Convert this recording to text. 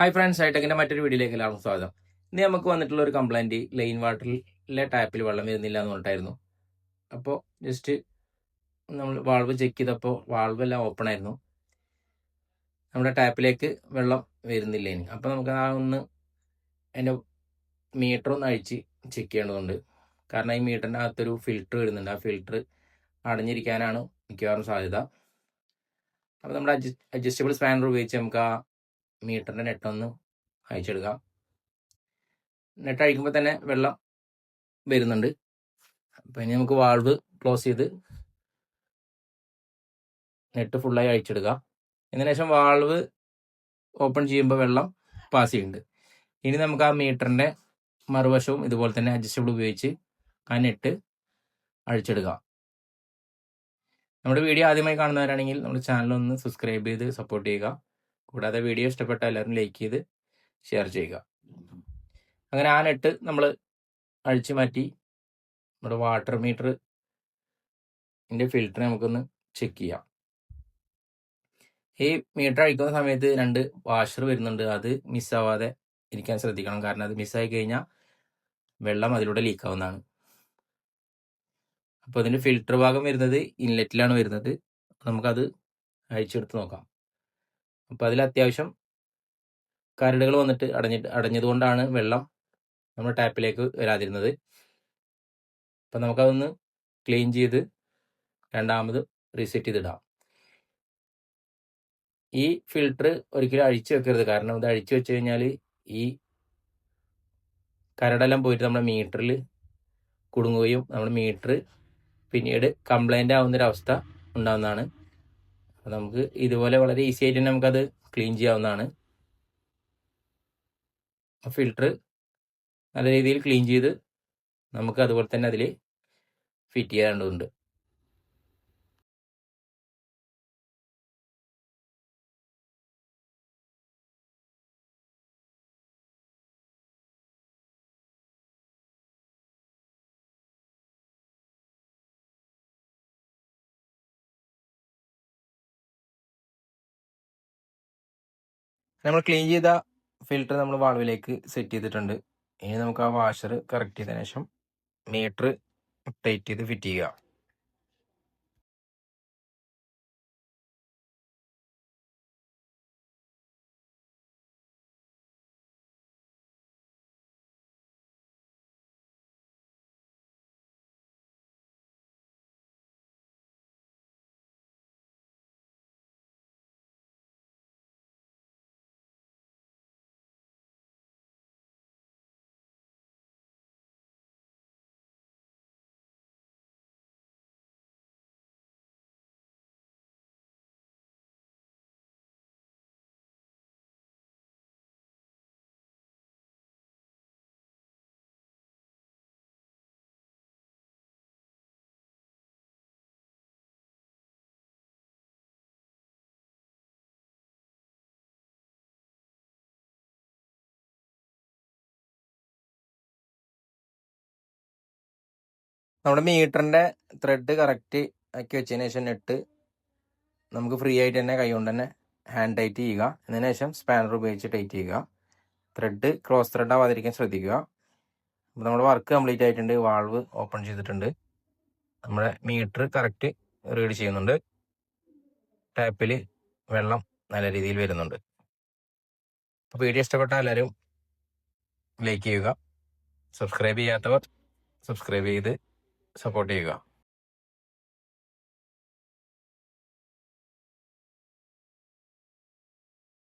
Hi friends, ഹൈടെക്കിന്റെ മറ്റൊരു വീഡിയോയിലേക്ക് എല്ലാവർക്കും സ്വാഗതം. ഇന്ന് നമുക്ക് വന്നിട്ടുള്ള ഒരു കംപ്ലൈന്റ് ലൈൻ വാട്ടറിലെ ടാപ്പിൽ വെള്ളം വരുന്നില്ല എന്ന് പറഞ്ഞിട്ടായിരുന്നു. അപ്പോൾ ജസ്റ്റ് നമ്മൾ വാൾവ് ചെക്ക് ചെയ്തപ്പോൾ വാൾവ് എല്ലാം ഓപ്പൺ ആയിരുന്നു. നമ്മുടെ ടാപ്പിലേക്ക് വെള്ളം വരുന്നില്ല ഇനി. അപ്പോൾ നമുക്ക് ആ ഒന്ന് അതിൻ്റെ മീറ്റർ ഒന്ന് അഴിച്ച് ചെക്ക് ചെയ്യേണ്ടതുണ്ട്. കാരണം ഈ മീറ്ററിൻ്റെ അകത്തൊരു ഫിൽറ്റർ വരുന്നുണ്ട്. ആ ഫിൽറ്റർ അടഞ്ഞിരിക്കാനാണ് മിക്കവാറും സാധ്യത. അപ്പോൾ നമ്മുടെ അഡ്ജസ്റ്റബിൾ സ്പാനർ ഉപയോഗിച്ച് നമുക്ക് ആ മീറ്ററിൻ്റെ നെട്ടൊന്ന് അയച്ചെടുക്കാം. നെട്ട് അഴിക്കുമ്പോൾ തന്നെ വെള്ളം വരുന്നുണ്ട്. അപ്പം ഇനി നമുക്ക് വാൾവ് ക്ലോസ് ചെയ്ത് നെറ്റ് ഫുള്ളായി അഴിച്ചെടുക്കാം. ഇതിന് ശേഷം വാൾവ് ഓപ്പൺ ചെയ്യുമ്പോൾ വെള്ളം പാസ് ചെയ്യുന്നുണ്ട്. ഇനി നമുക്ക് ആ മീറ്ററിൻ്റെ മറുവശവും ഇതുപോലെ തന്നെ അഡ്ജസ്റ്റബിൾ ഉപയോഗിച്ച് ആ നെറ്റ് അഴിച്ചെടുക്കാം. നമ്മുടെ വീഡിയോ ആദ്യമായി കാണുന്നവരാണെങ്കിൽ നമ്മുടെ ചാനലൊന്ന് സബ്സ്ക്രൈബ് ചെയ്ത് സപ്പോർട്ട് ചെയ്യുക. കൂടാതെ വീഡിയോ ഇഷ്ടപ്പെട്ട എല്ലാവരും ലൈക്ക് ചെയ്ത് ഷെയർ ചെയ്യുക. അങ്ങനെ ആ നെറ്റ് നമ്മൾ അഴിച്ചു മാറ്റി നമ്മുടെ വാട്ടർ മീറ്ററിൻ്റെ ഫിൽറ്റർ നമുക്കൊന്ന് ചെക്ക് ചെയ്യാം. ഈ മീറ്റർ അഴിക്കുന്ന സമയത്ത് 2 വാഷർ വരുന്നുണ്ട്. അത് മിസ്സാവാതെ ഇരിക്കാൻ ശ്രദ്ധിക്കണം. കാരണം അത് മിസ്സായി കഴിഞ്ഞാൽ വെള്ളം അതിലൂടെ ലീക്കാവുന്നതാണ്. അപ്പോൾ അതിൻ്റെ ഫിൽറ്റർ ഭാഗം വരുന്നത് ഇൻലെറ്റിലാണ് വരുന്നത്. നമുക്കത് അഴിച്ചെടുത്ത് നോക്കാം. അപ്പോൾ അതിൽ അത്യാവശ്യം കരടുകൾ വന്നിട്ട് അടഞ്ഞതുകൊണ്ടാണ് വെള്ളം നമ്മുടെ ടാപ്പിലേക്ക് വരാതിരുന്നത്. അപ്പം നമുക്കതൊന്ന് ക്ലീൻ ചെയ്ത് രണ്ടാമത് റീസെറ്റ് ചെയ്തിടാം. ഈ ഫിൽറ്റർ ഒരിക്കലും അഴിച്ചു വെക്കരുത്. കാരണം ഇത് അഴിച്ചു വെച്ച് കഴിഞ്ഞാൽ ഈ കരടെല്ലാം പോയിട്ട് നമ്മുടെ മീറ്ററിൽ കുടുങ്ങുകയും നമ്മുടെ മീറ്റർ പിന്നീട് കംപ്ലൈൻ്റ് ആവുന്നൊരവസ്ഥ ഉണ്ടാകുന്നതാണ്. അപ്പോൾ നമുക്ക് ഇതുപോലെ വളരെ ഈസി ആയിട്ട് തന്നെ നമുക്കത് ക്ലീൻ ചെയ്യാവുന്നതാണ്. ഫിൽറ്റർ നല്ല രീതിയിൽ ക്ലീൻ ചെയ്ത് നമുക്ക് അതുപോലെ തന്നെ അതിൽ ഫിറ്റ് ചെയ്യേണ്ടതുണ്ട്. നമ്മൾ ക്ലീൻ ചെയ്ത ഫിൽറ്റർ നമ്മൾ വാൾവിലേക്ക് സെറ്റ് ചെയ്തിട്ടുണ്ട്. ഇനി നമുക്ക് ആ വാഷർ കറക്റ്റ് ചെയ്തതിനു ശേഷം മീറ്റർ ടൈറ്റ് ചെയ്ത് ഫിറ്റ് ചെയ്യുക. നമ്മുടെ മീറ്ററിൻ്റെ ത്രെഡ് കറക്റ്റ് ആക്കി വെച്ചതിന് ശേഷം നെട്ട് നമുക്ക് ഫ്രീ ആയിട്ട് തന്നെ കൈകൊണ്ട് തന്നെ ഹാൻഡ് ടൈറ്റ് ചെയ്യുക. അതിന് ശേഷം സ്പാനർ ഉപയോഗിച്ച് ടൈറ്റ് ചെയ്യുക. ത്രെഡ് ക്രോസ് ത്രെഡ് ആവാതിരിക്കാൻ ശ്രദ്ധിക്കുക. അപ്പോൾ നമ്മുടെ വർക്ക് കംപ്ലീറ്റ് ആയിട്ടുണ്ട്. വാൾവ് ഓപ്പൺ ചെയ്തിട്ടുണ്ട്. നമ്മുടെ മീറ്റർ കറക്റ്റ് റീഡ് ചെയ്യുന്നുണ്ട്. ടാപ്പിൽ വെള്ളം നല്ല രീതിയിൽ വരുന്നുണ്ട്. അപ്പോൾ വീഡിയോ ഇഷ്ടപ്പെട്ട എല്ലാവരും ലൈക്ക് ചെയ്യുക. സബ്സ്ക്രൈബ് ചെയ്യാത്തവർ സബ്സ്ക്രൈബ് ചെയ്ത് സപ്പോർട്ട് ചെയ്യുക.